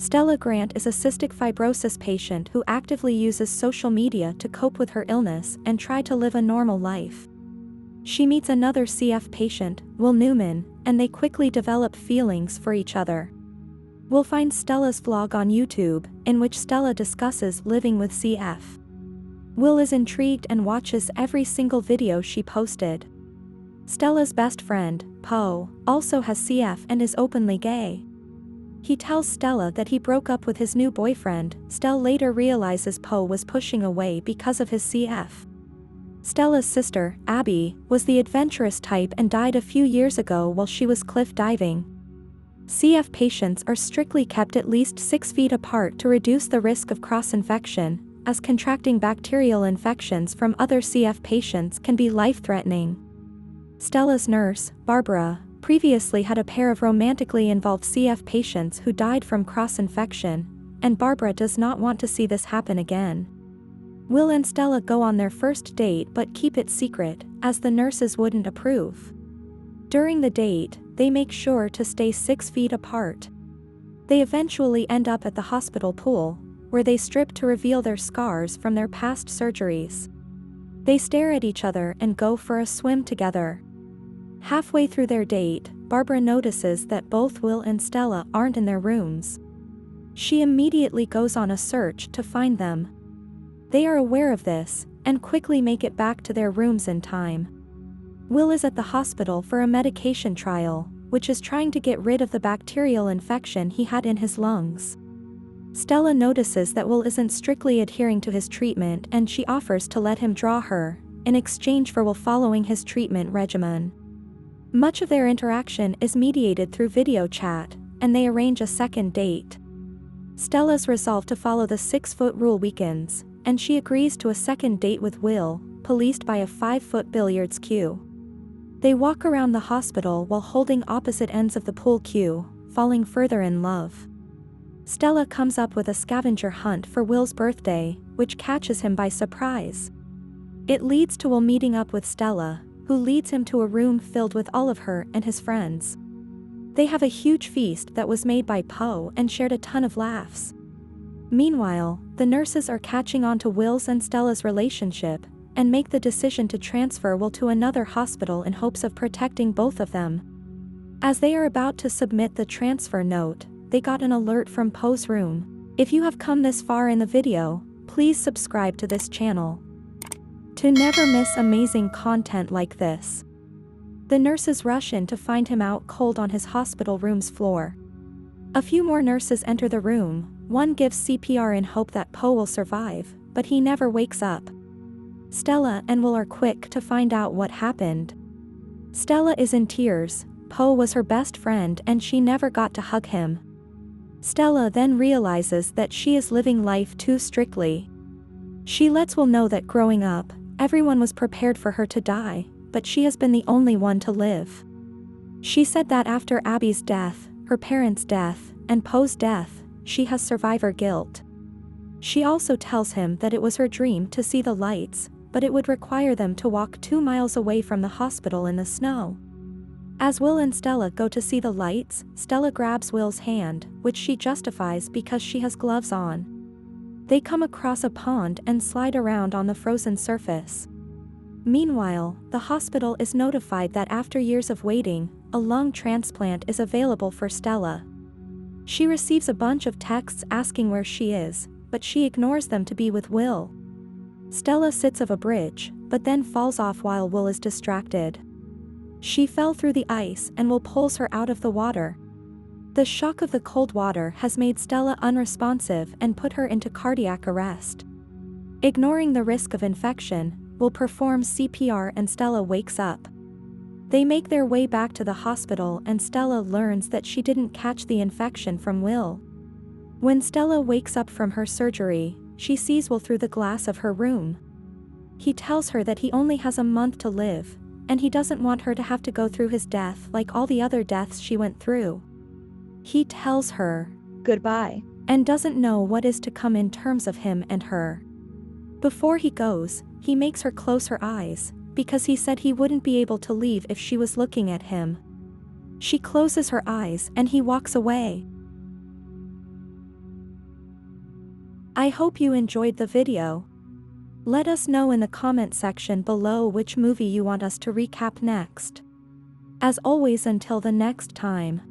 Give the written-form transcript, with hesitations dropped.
Stella Grant is a cystic fibrosis patient who actively uses social media to cope with her illness and try to live a normal life. She meets another CF patient, Will Newman, and they quickly develop feelings for each other. We'll find Stella's vlog on YouTube, in which Stella discusses living with CF. Will is intrigued and watches every single video she posted. Stella's best friend, Poe, also has CF and is openly gay. He tells Stella that he broke up with his new boyfriend. Stella later realizes Poe was pushing away because of his CF. Stella's sister, Abby, was the adventurous type and died a few years ago while she was cliff diving. CF patients are strictly kept at least 6 feet apart to reduce the risk of cross-infection, as contracting bacterial infections from other CF patients can be life-threatening. Stella's nurse, Barbara, previously had a pair of romantically involved CF patients who died from cross-infection, and Barbara does not want to see this happen again. Will and Stella go on their first date but keep it secret, as the nurses wouldn't approve. During the date, they make sure to stay 6 feet apart. They eventually end up at the hospital pool, where they strip to reveal their scars from their past surgeries. They stare at each other and go for a swim together. Halfway through their date, Barbara notices that both Will and Stella aren't in their rooms. She immediately goes on a search to find them. They are aware of this, and quickly make it back to their rooms in time. Will is at the hospital for a medication trial, which is trying to get rid of the bacterial infection he had in his lungs. Stella notices that Will isn't strictly adhering to his treatment and she offers to let him draw her, in exchange for Will following his treatment regimen. Much of their interaction is mediated through video chat, and they arrange a second date. Stella's resolve to follow the 6-foot rule weakens, and she agrees to a second date with Will, policed by a 5-foot billiards cue. They walk around the hospital while holding opposite ends of the pool cue, falling further in love. Stella comes up with a scavenger hunt for Will's birthday, which catches him by surprise. It leads to Will meeting up with Stella, who leads him to a room filled with all of her and his friends. They have a huge feast that was made by Poe and shared a ton of laughs. Meanwhile, the nurses are catching on to Will's and Stella's relationship, and make the decision to transfer Will to another hospital in hopes of protecting both of them. As they are about to submit the transfer note, they got an alert from Poe's room. If you have come this far in the video, please subscribe to this channel to never miss amazing content like this. The nurses rush in to find him out cold on his hospital room's floor. A few more nurses enter the room. One gives CPR in hope that Poe will survive, but he never wakes up. Stella and Will are quick to find out what happened. Stella is in tears. Poe was her best friend and she never got to hug him. Stella then realizes that she is living life too strictly. She lets Will know that growing up, everyone was prepared for her to die, but she has been the only one to live. She said that after Abby's death, her parents' death, and Poe's death, she has survivor guilt. She also tells him that it was her dream to see the lights, but it would require them to walk 2 miles away from the hospital in the snow. As Will and Stella go to see the lights, Stella grabs Will's hand, which she justifies because she has gloves on. They come across a pond and slide around on the frozen surface. Meanwhile, the hospital is notified that after years of waiting, a lung transplant is available for Stella. She receives a bunch of texts asking where she is, but she ignores them to be with Will. Stella sits of a bridge, but then falls off while Will is distracted. She fell through the ice and Will pulls her out of the water. The shock of the cold water has made Stella unresponsive and put her into cardiac arrest. Ignoring the risk of infection, Will performs CPR and Stella wakes up. They make their way back to the hospital and Stella learns that she didn't catch the infection from Will. When Stella wakes up from her surgery, she sees Will through the glass of her room. He tells her that he only has a month to live, and he doesn't want her to have to go through his death like all the other deaths she went through. He tells her goodbye, and doesn't know what is to come in terms of him and her. Before he goes, he makes her close her eyes, because he said he wouldn't be able to leave if she was looking at him. She closes her eyes and he walks away. I hope you enjoyed the video. Let us know in the comment section below which movie you want us to recap next. As always, until the next time.